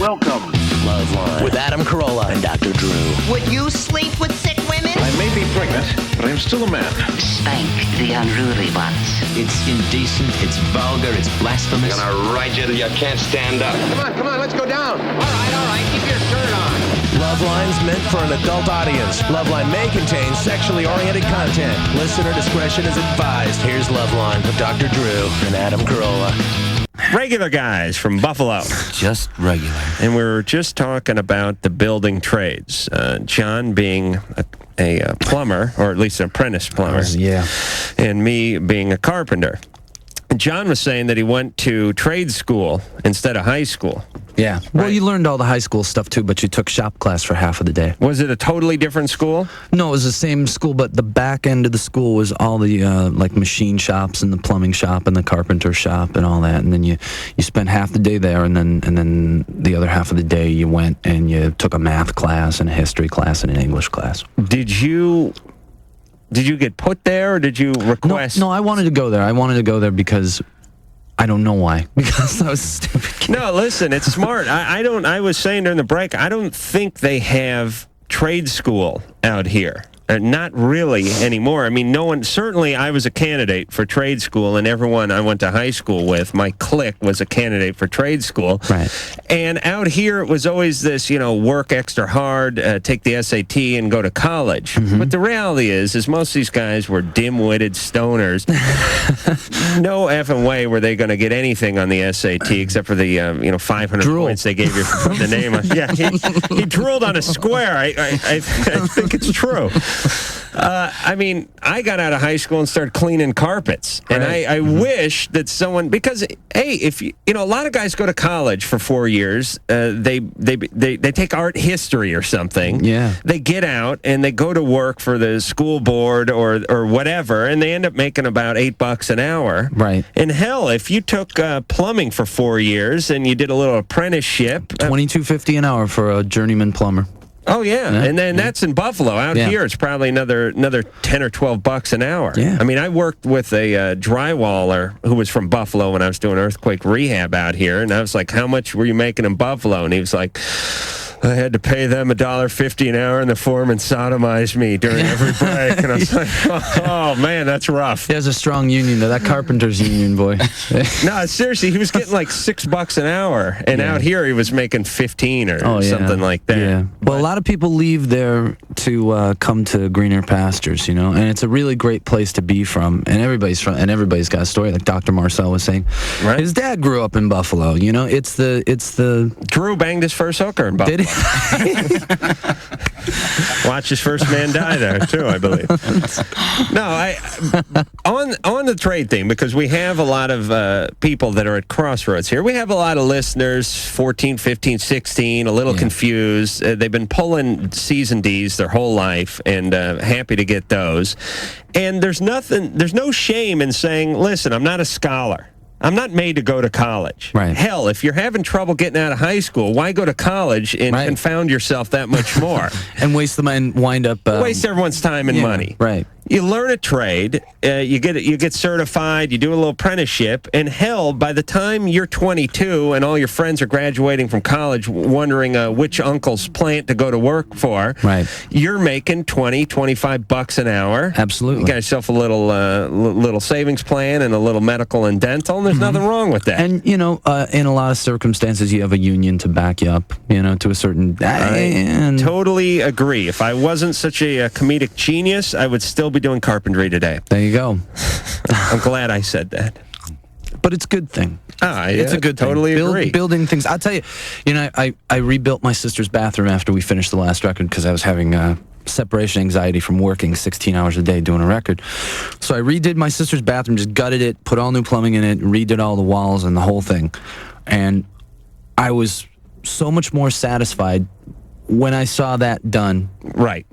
Welcome to LoveLine with Adam Carolla and Dr. Drew. Would you sleep with sick women? I may be pregnant, but I am still a man. Spank the unruly ones. It's indecent, it's vulgar, it's blasphemous. I'm gonna ride you till you can't stand up. Come on, let's go down. All right, keep your shirt on. LoveLine's meant for an adult audience. LoveLine may contain sexually oriented content. Listener discretion is advised. Here's LoveLine with Dr. Drew and Adam Carolla. Regular guys from Buffalo. Just regular. And we were just talking about the building trades. John being a plumber, or at least an apprentice plumber. Yeah. And me being a carpenter. John was saying that he went to trade school instead of high school. Yeah. Well, you learned all the high school stuff, too, but you took shop class for half of the day. Was it a totally different school? No, it was the same school, but the back end of the school was all the, like, machine shops and the plumbing shop and the carpenter shop and all that. And then you spent half the day there, and then the other half of the day you went and you took a math class and a history class and an English class. Did you get put there, or did you request? No, I wanted to go there. I wanted to go there because I don't know why. Because I was a stupid kid. No, listen, it's smart. I was saying during the break, I don't think they have trade school out here. Not really anymore. I mean, no one, certainly I was a candidate for trade school, and everyone I went to high school with, my clique, was a candidate for trade school. Right. And out here, it was always this, work extra hard, take the SAT, and go to college. Mm-hmm. But the reality is most of these guys were dim-witted stoners. No effing way were they going to get anything on the SAT except for the, 500 Drool. points they gave you for putting the name on. Yeah, he drooled on a square. I think it's true. I got out of high school and started cleaning carpets, and I wish that someone, because if a lot of guys go to college for 4 years, they take art history or something. Yeah. They get out and they go to work for the school board or whatever, and they end up making about $8 an hour. Right. And hell, if you took plumbing for 4 years and you did a little apprenticeship, $22.50 an hour for a journeyman plumber. Oh, yeah. And then that's in Buffalo. Out here, it's probably another 10 or $12 an hour. Yeah. I mean, I worked with a drywaller who was from Buffalo when I was doing earthquake rehab out here, and I was like, how much were you making in Buffalo? And he was like, I had to pay them $1.50 an hour, and the foreman sodomized me during every break. And I was like, oh, man, that's rough. There's a strong union there. That carpenter's union, boy. No, seriously, he was getting like $6 an hour, and out here he was making 15 or something like that. Yeah. Well, a lot of people leave there to come to greener pastures, and it's a really great place to be from. And everybody's got a story, like Dr. Marcel was saying. Right. His dad grew up in Buffalo. It's the Drew banged his first hooker in Buffalo. Did he? Watch his first man die there too, I believe. No, on the trade thing, because we have a lot of people that are at crossroads here. We have a lot of listeners, 14, 15, 16, a little confused. They've been pulling season Ds their whole life, and happy to get those. And there's no shame in saying, listen, I'm not a scholar. I'm not made to go to college. Right. Hell, if you're having trouble getting out of high school, why go to college and confound yourself that much more? And waste them and wind up... waste everyone's time and money. Right. You learn a trade, you get certified, you do a little apprenticeship, and hell, by the time you're 22 and all your friends are graduating from college wondering which uncle's plant to go to work for, you're making $20-25 an hour. Absolutely. You got yourself a little savings plan and a little medical and dental, and there's nothing wrong with that. And, in a lot of circumstances, you have a union to back you up, to a certain... I totally agree. If I wasn't such a comedic genius, I would still be doing carpentry today. There you go. I'm glad I said that. But it's a good thing. It's a good thing. Agree. Building things. I'll tell you, I rebuilt my sister's bathroom after we finished the last record because I was having separation anxiety from working 16 hours a day doing a record. So I redid my sister's bathroom, just gutted it, put all new plumbing in it, redid all the walls and the whole thing. And I was so much more satisfied when I saw that done,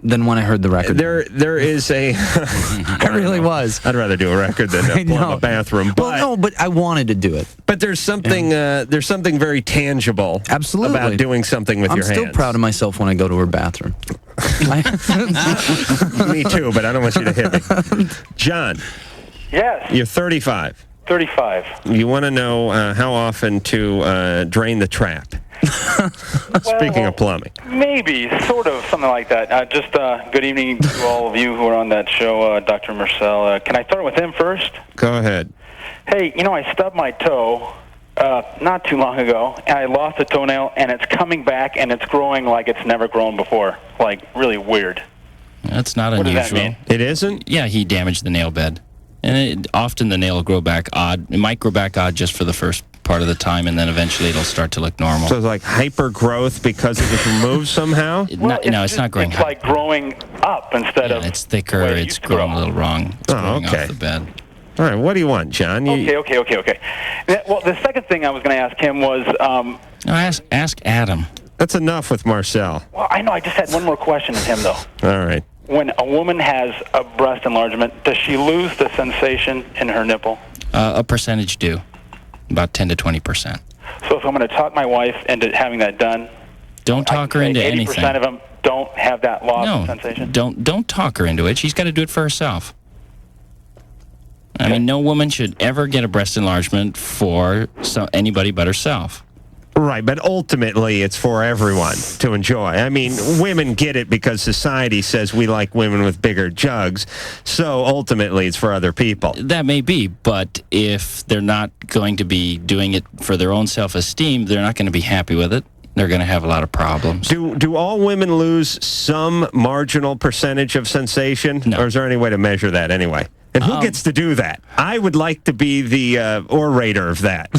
than when I heard the record. There is a... I really was. I'd rather do a record than plumb a bathroom. But I wanted to do it. But there's something very tangible about doing something with your hands. I'm still proud of myself when I go to her bathroom. Me too, but I don't want you to hit me. John. Yes. You're 35. 35. You want to know how often to drain the trap. Speaking of plumbing. Maybe, sort of, something like that. Just good evening to all of you who are on that show, Dr. Marcel. Can I start with him first? Go ahead. Hey, I stubbed my toe not too long ago, and I lost a toenail, and it's coming back, and it's growing like it's never grown before. Like, really weird. That's not What unusual. does that mean? It isn't? Yeah, he damaged the nail bed. And often the nail will grow back odd. It might grow back odd just for the first part of the time, and then eventually it'll start to look normal. So it's like hyper growth because it was removed somehow? It's not growing. It's like growing up instead of... It's thicker. the way it It's used to grow. growing a little wrong. It's growing okay. off the bed. All right, what do you want, John? Okay. Well, the second thing I was going to ask him was... No, ask Adam. That's enough with Marcel. Well, I know. I just had one more question with him, though. All right. When a woman has a breast enlargement, does she lose the sensation in her nipple? A percentage do. About 10 to 20%. So if I'm going to talk my wife into having that done... Don't talk her into anything. 80% of them don't have that loss of sensation? Don't talk her into it. She's got to do it for herself. I mean, no woman should ever get a breast enlargement for anybody but herself. Right, but ultimately it's for everyone to enjoy. I mean, women get it because society says we like women with bigger jugs, so ultimately it's for other people. That may be, but if they're not going to be doing it for their own self-esteem, they're not going to be happy with it. They're going to have a lot of problems. Do all women lose some marginal percentage of sensation? No. Or is there any way to measure that anyway? And who gets to do that? I would like to be the orator of that.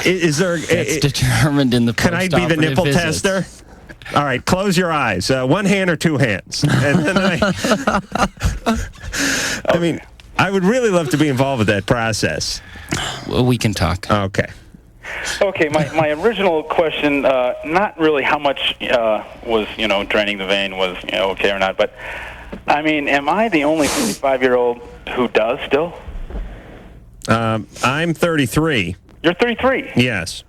Is there? It's determined in the Can I be the nipple visits. tester? All right, close your eyes. One hand or two hands. And then I mean, I would really love to be involved with that process. Well, we can talk. Okay. Okay, my original question, not really how much was, draining the vein was, okay or not, but, I mean, am I the only 55-year-old who does still? I'm 33. You're 33? Yes.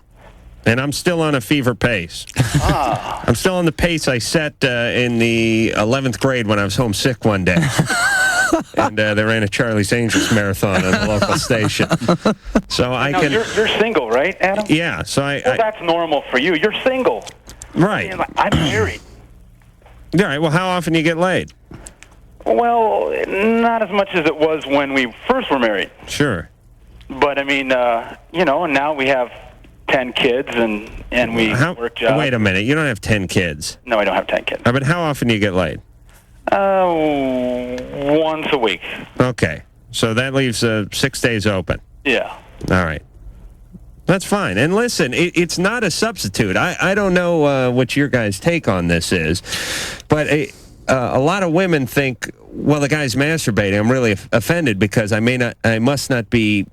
And I'm still on a fever pace. I'm still on the pace I set in the 11th grade when I was homesick one day. And they ran a Charlie's Angels marathon on the local station. So I now, can... You're single, right, Adam? Yeah, so Well, that's normal for you. You're single. Right. I'm married. All right, well, how often do you get laid? Well, not as much as it was when we first were married. Sure. But, I mean, and now we have 10 kids, and we work jobs. Wait a minute, you don't have 10 kids. No, I don't have 10 kids. But how often do you get laid? Once a week. Okay, so that leaves 6 days open. Yeah. All right. That's fine. And listen, it's not a substitute. I don't know what your guys' take on this is, but a lot of women think, well, the guy's masturbating. I'm really offended because I must not be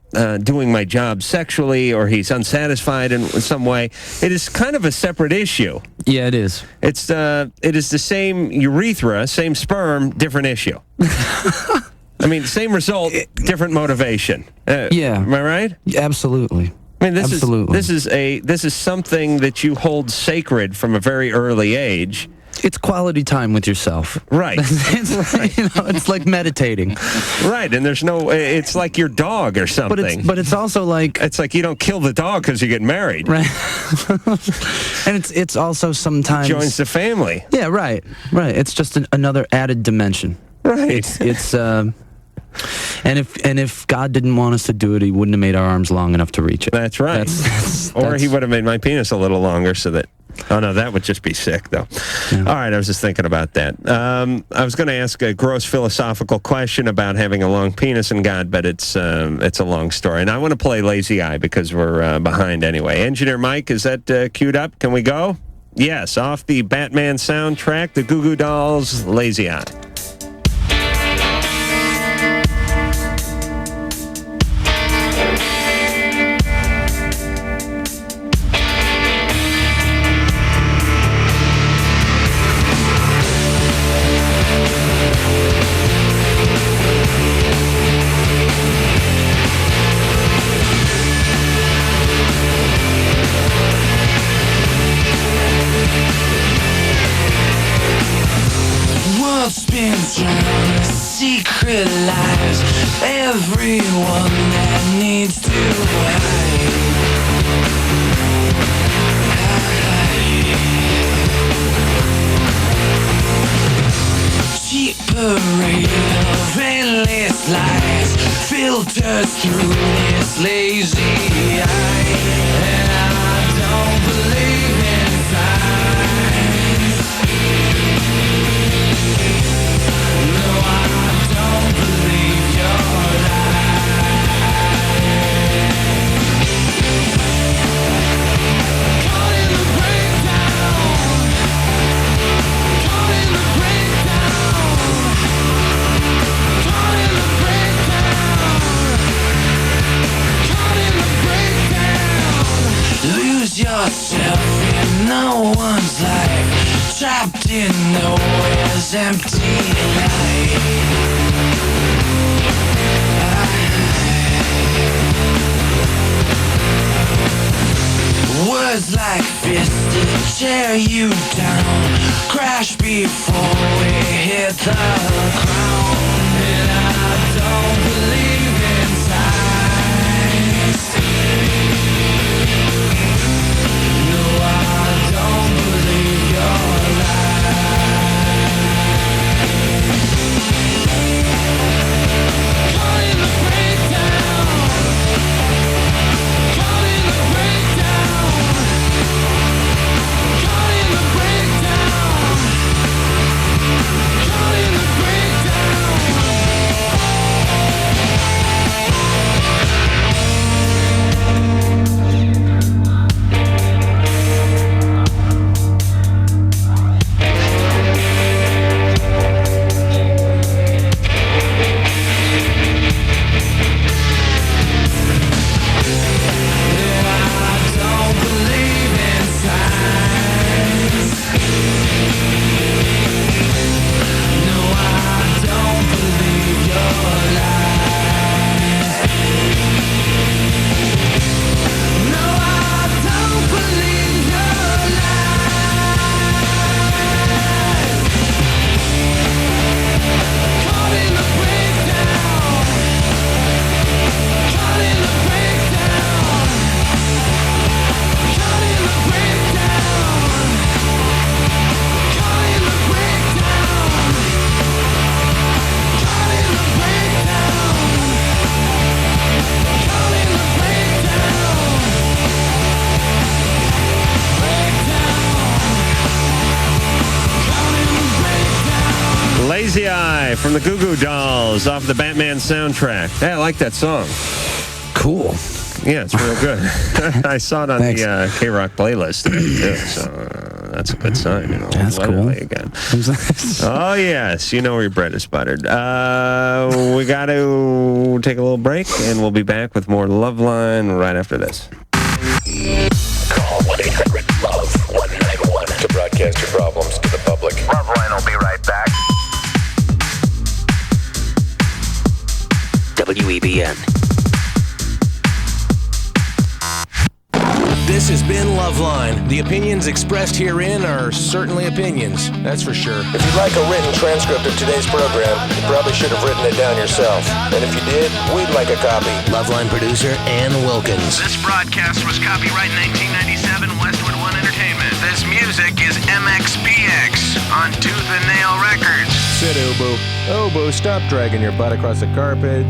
doing my job sexually, or he's unsatisfied in some way. It is kind of a separate issue. Yeah, it is. It is the same urethra, same sperm, different issue. I mean, same result, different motivation. Yeah. Am I right? Yeah, absolutely. I mean, this Absolutely. is something that you hold sacred from a very early age. It's quality time with yourself. Right. It's like meditating. Right, and there's no. It's like your dog or something. But it's also like. It's like you don't kill the dog because you get married. Right. And it's also sometimes joins the family. Yeah. Right. It's just another added dimension. Right. It's And if God didn't want us to do it, He wouldn't have made our arms long enough to reach it. That's right. Or He would have made my penis a little longer so that... Oh, no, that would just be sick, though. Yeah. All right, I was just thinking about that. I was going to ask a gross philosophical question about having a long penis and God, but it's a long story. And I want to play Lazy Eye because we're behind anyway. Engineer Mike, is that queued up? Can we go? Yes, off the Batman soundtrack, the Goo Goo Dolls, Lazy Eye. Spin this lazy eye, and I don't believe in signs. No, I don't believe your lies. Caught in the breakdown. Caught in the breakdown. Caught in the breakdown. Caught in the breakdown. Lose yourself in no one's life. Trapped in nowhere's empty light. Words like fists to tear you down. Crash before we hit the ground. And I don't believe in signs. No, I don't believe your lies. Caught in the breakdown. Caught in the breakdown. Caught in the breakdown. Caught in the Lazy Eye from the Goo Goo Dolls off the Batman soundtrack. Hey, I like that song. Cool. Yeah, it's real good. I saw it on Thanks. the K-Rock playlist today, too, so that's a good sign. You know, That's Let it cool. play again. Oh, yes. You know where your bread is buttered. We got to take a little break, and we'll be back with more LoveLine right after this. Call 1-800-LOVE-191 to broadcast your problems to the public. LoveLine will be right back. WEBN. This has been LoveLine. The opinions expressed herein are certainly opinions, that's for sure. If you'd like a written transcript of today's program, you probably should have written it down yourself. And if you did, we'd like a copy. LoveLine producer Ann Wilkins. This broadcast was copyright 1997 Westwood One Entertainment. This music is MXPX on Tooth and Nail Records. Sit, Obo. Obo, stop dragging your butt across the carpet.